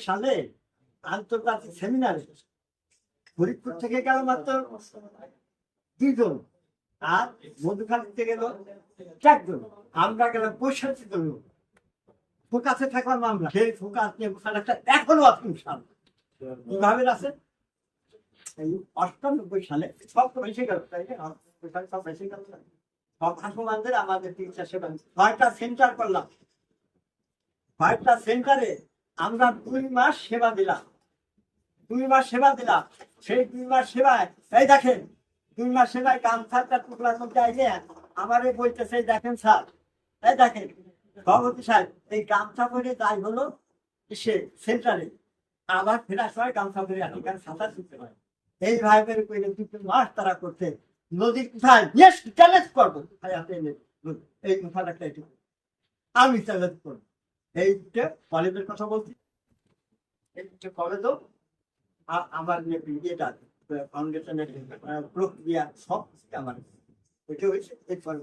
সালে আন্তর্জাতিক সেমিনারে ফরিদপুর থেকে গেল মাত্র 2 জন, আর মধুখালী থেকে গেল 4 জন। আমরা গেলাম 65 জন। ফোকাসে থাকলাম আমরা, সেই ফোকাস নিয়ে একটা এখনো আছে কিভাবে আছে। এই 98 সালে সব তো বেশি গেল, তাই না? সব বেশি গেল, সব হাসপাতালদের আমাদের চিকিৎসা সেবা 6টা সেন্টার করলাম। 6টা সেন্টারে আমরা 2 মাস সেবা দিলাম। 2 মাস সেবা দিলাম। সেই 2 মাস সেবায় এই দেখেন, 2 মাস সেবায় গামছাটা টুকরার মধ্যে আইলে আমারে বলতেছে, দেখেন স্যার, এই দেখেন সভাপতি সাহেব, এই গামছা পরে যাই হলো সে সেন্টারে, আবার ফেরার সময় গামছা পরে আসি, কারণ সাঁতার শিখতে হয়। এই ভাইবের করে 2 মাস তারা করতে নদীর কোথায় চ্যালেঞ্জ করবো, এই কথাটা আমি চ্যালেঞ্জ করবো। এইটা কলেজের কথা বলছি, এইটা কলেজও আমার ইয়েটা ফাউন্ডেশনের প্রক্রিয়া সব আমার ওইটা হয়েছে। এরপরে